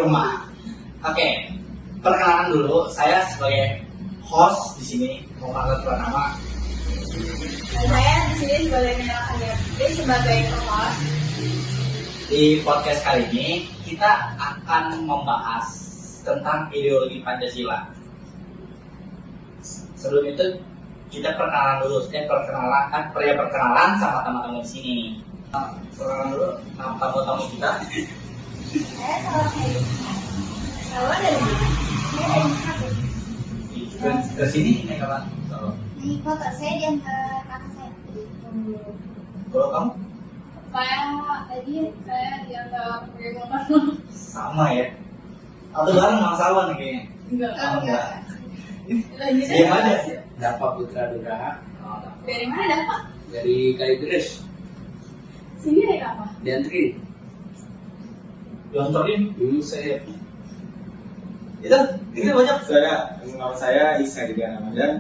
rumah. Oke, perkenalan dulu. Saya sebagai host di sini mau mengenalkan nama. Saya di sini sebagai sebagai host. Di podcast kali ini kita akan membahas tentang ideologi Pancasila. Sebelum itu kita perkenalan dulu. Perkenalan sama teman-teman di sini. Perkenalan dulu sama tamu-tamu kita. Saya dari Ke sini naik kapan? di kota saya diantar kakak saya. Kalau kamu? Saya diantar pakai motor. Sama ya. Atau bareng sama Salwan nih kayaknya. Enggak. Diam aja. Dapat Putra Nugraha Dari mana dapat? dari Kalideres Sini dari apa? dianterin. Yontorin. Saya Itu banyak. Nama saya Isa Digan Ramadan.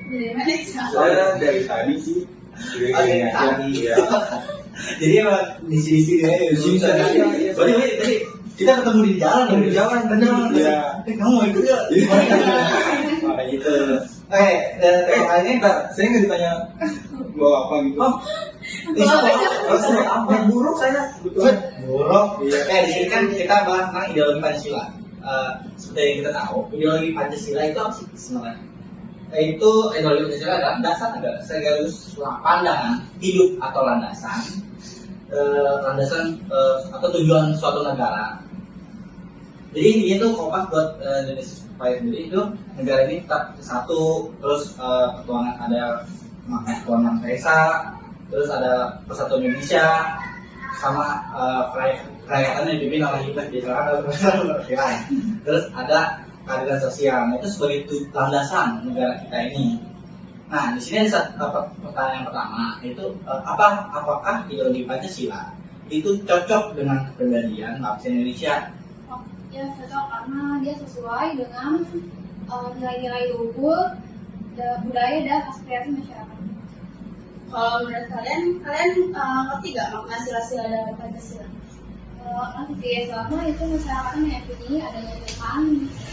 Dari mana sih? Saya dari tadi sih. Dari tadi. Ya. Jadi emang di sini ya. Di sini Iya. tadi kita ketemu di jalan. Bener. Iya. Kamu mau ikut gak? Makanya gitu. Ini saya nggak ditanya. Bawa apa gitu? Buruk saya. Buruk. Iya. Di sini kan kita bahas tentang ideologi Pancasila. Seperti yang kita tahu, ideologi Pancasila itu apa sih sebenarnya? Itu ideologi Pancasila adalah dasar negara sekaligus pandangan hidup atau landasan atau tujuan suatu negara. Jadi intinya itu kompas buat Indonesia supaya sendiri itu negara ini tetap satu, terus ketuhanan ada makna ketuhanan Maha Esa, terus ada persatuan Indonesia sama perayaan yang dipimpin oleh Ibu Jika terus ada keadilan sosial. Nah, itu sebagai landasan negara kita ini. Nah, di sini ada pertanyaan pertama, itu apakah ideologi Pancasila itu cocok dengan kepribadian bangsa Indonesia? Ya cocok karena dia sesuai dengan nilai-nilai luhur, budaya dan aspirasi masyarakat. Kalau menurut kalian ngerti gak makna sila-sila dalam Pancasila? Nanti sih selama itu masyarakat meyakini adanya Tuhan,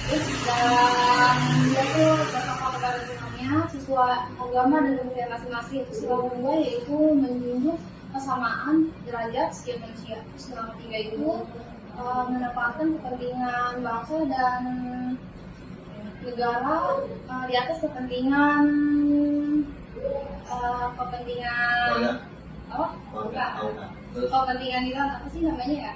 terus dan dia tuh bertakwa kepada Tuhannya sesuai agama dan budaya masing-masing. Sila kedua yaitu menjunjung kesamaan derajat setiap manusia. Terus yang ketiga itu menempatkan kepentingan bangsa dan negara di atas kepentingan kepentingan kita apa sih namanya ya?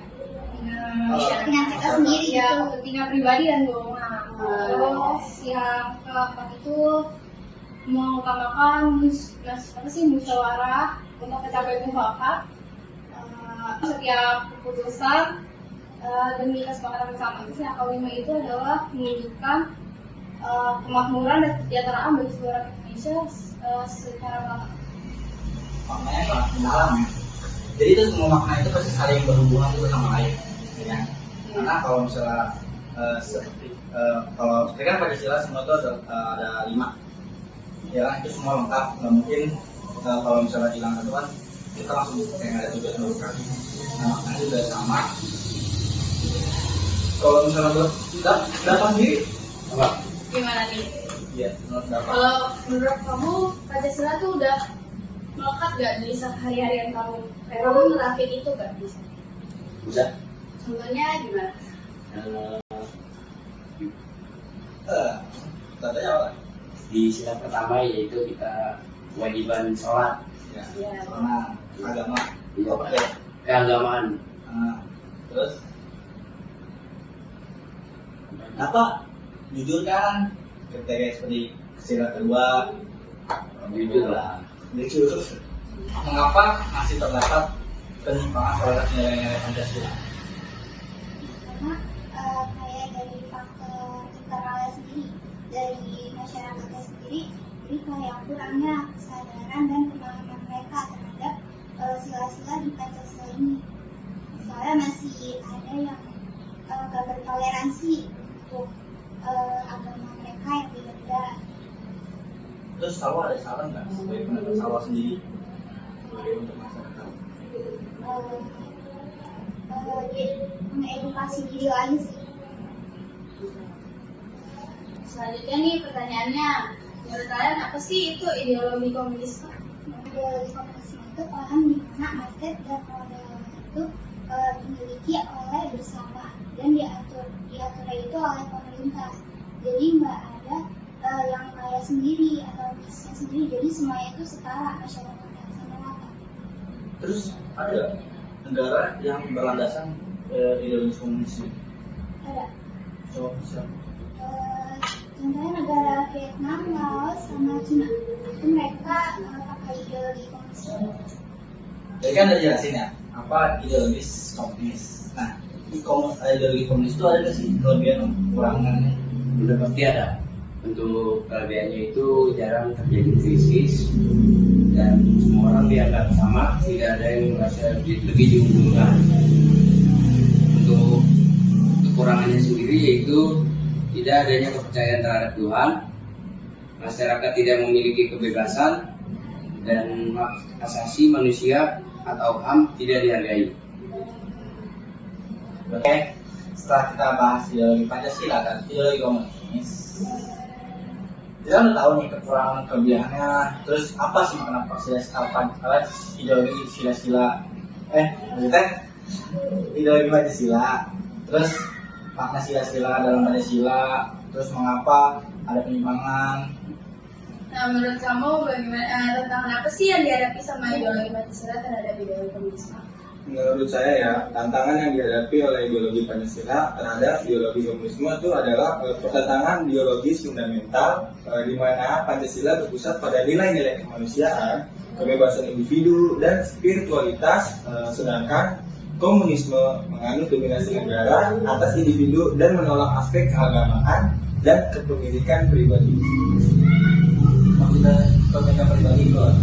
Kepentingan kita sendiri ya, kepentingan pribadi dan golongan. Terus yang keempat itu mengutamakan musyawarah untuk mencapai mufakat. Setiap keputusan demi kesepakatan bersama. Yang kelima itu adalah menunjukkan kemakmuran dan kesejahteraan bagi seluruh rakyat Indonesia secara merata. Maknanya sangat mendalam ya. Jadi itu semua makna itu pasti saling berhubungan satu sama lain, ya kan? Karena kalau misalnya kalau kan Pancasila semua itu ada 5, ya kan? Itu semua lengkap. Nggak mungkin kalau misalnya hilang satu kan kita langsung kayak nggak ada tugas demokrasi. Nah, maknanya juga sama. Kalau misalnya buat kita dapat sendiri, apa? Gimana nih? Iya, dapat. Kalau menurut kamu Pancasila tuh udah melekat gak di sehari-harian kamu? Kayak kamu nerapin itu gak bisa? udah Contohnya gimana? Contohnya apa? di sila pertama yaitu kita kewajiban sholat Ya, Ya. karena agama. Iya. Oke. keagamaan. Terus apa? Jujur kan? Ketika seperti sila kedua, Jujur lah. jujur. Mengapa masih terdapat penyimpangan terhadap nilai-nilai Pancasila? Karena kayak dari faktor internalnya sendiri, dari masyarakatnya sendiri, jadi kayak kurangnya kesadaran dan pemahaman mereka terhadap sila-sila di Pancasila ini. Misalnya masih ada yang gak bertoleransi untuk agama mereka yang berbeda. Terus Salwa ada saran nggak sebagai pendapat Salwa sendiri sebagai untuk masyarakat? mengedukasi diri lagi sih. Selanjutnya nih pertanyaannya, menurut kalian apa sih itu ideologi komunisme? Ideologi komunisme itu paham di mana mindset dan model itu dimiliki oleh bersama dan diaturnya itu oleh pemerintah. Jadi nggak ada yang kaya sendiri atau miskin sendiri, jadi semuanya itu setara, masyarakatnya sama rata. Terus ada negara yang berlandasan ideologi komunis ini? Ada Coba siapa? contohnya negara Vietnam, Laos, sama Cina, itu mereka pakai ideologi komunis. Jadi kan udah jelasin ya apa ideologis komunis. Nah, ideologi komunis itu ada nggak sih kelebihan kekurangannya? Udah pasti ada. Untuk kelebihannya itu jarang terjadi krisis dan semua orang dianggap sama, tidak ada yang merasa lebih diunggulkan. Untuk kekurangannya sendiri yaitu tidak adanya kepercayaan terhadap Tuhan, masyarakat tidak memiliki kebebasan, dan hak asasi manusia atau HAM tidak dihargai. Oke, setelah kita bahas ideologi Pancasila dan ideologi komunis, kita udah tahu nih kekurangan kelebihannya. Terus apa sih makna ideologi sila-sila? Maksudnya ideologi Pancasila. Terus makna sila-sila dalam Pancasila. Terus mengapa ada penyimpangan? Nah, menurut kamu bagaimana tantangan apa sih yang dihadapi sama ideologi Pancasila terhadap ideologi komunisme? Menurut saya ya, tantangan yang dihadapi oleh ideologi Pancasila terhadap ideologi komunisme itu adalah pertentangan biologis fundamental, di mana Pancasila berpusat pada nilai-nilai kemanusiaan, kebebasan individu, dan spiritualitas, sedangkan komunisme menganut dominasi negara atas individu dan menolak aspek keagamaan dan kepemilikan pribadi. Maksudnya kepemilikan pribadi itu apa?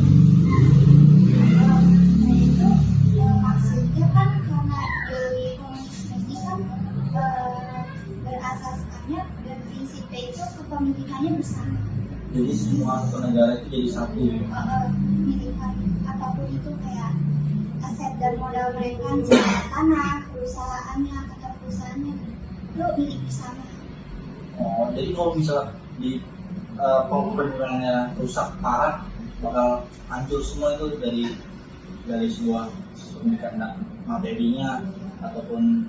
Maksudnya kan karena ideologi komunisme ini kan berasaskannya dan prinsipnya itu kepemilikannya bersama. Jadi semua satu negara itu jadi satu. Milikan apapun itu kayak aset dan modal mereka, misalnya tanah, perusahaannya atau perusahaannya itu milik bersama. Oh, jadi kalau misal di pembangunannya rusak parah, bakal hancur semua itu dari sebuah pemilikan materinya ataupun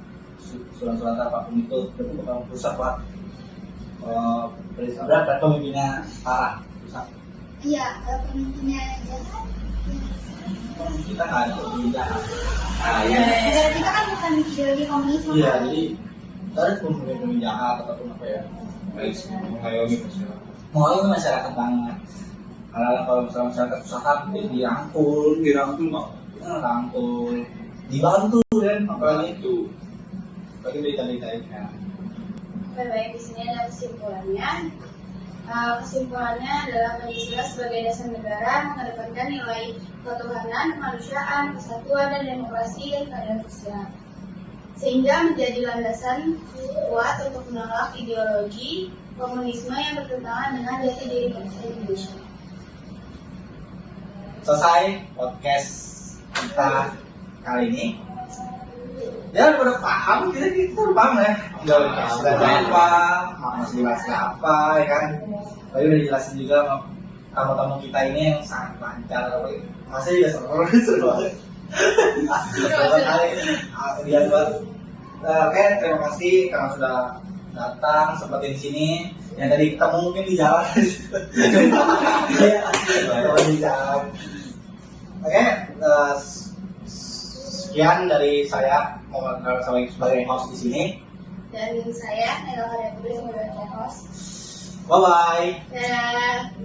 surat-surat apapun itu bakal rusak lah. Berarti pemimpinnya parah rusak. Iya, pemimpinnya jahat. Kita nggak ada pemimpin jahat. Nah, ya. Negara kita kan bukan ideologi komunisme. Iya, kan? jadi ada pemimpin jahat ataupun apa ya? Mengayomi masyarakat. Mau masyarakat banget. Kalau misalnya masyarakat usaha dirangkul nggak? Rangkul, dibantu kan, apalagi Itu bagi berita-berita itu. Baik, di sini ada kesimpulannya. Kesimpulannya adalah Pancasila sebagai dasar negara mengedepankan nilai ketuhanan, kemanusiaan, kesatuan, dan demokrasi dan keadilan sosial, sehingga menjadi landasan kuat untuk menolak ideologi komunisme yang bertentangan dengan jati diri bangsa Indonesia. Selesai podcast kita kali ini. Ya udah paham, kita udah paham ya. Udah apa, makna jelasnya apa, ya kan? Tadi udah dijelasin juga sama tamu-tamu kita ini yang sangat lancar. Masih juga seru banget. Dia buat. Oke, terima kasih karena sudah datang seperti di sini. Yang tadi ketemu mungkin di jalan. Di jalan. Oke, sekian dari saya sebagai host di sini. Dan saya Nela Kadepuri sebagai host. Bye bye. Dadah.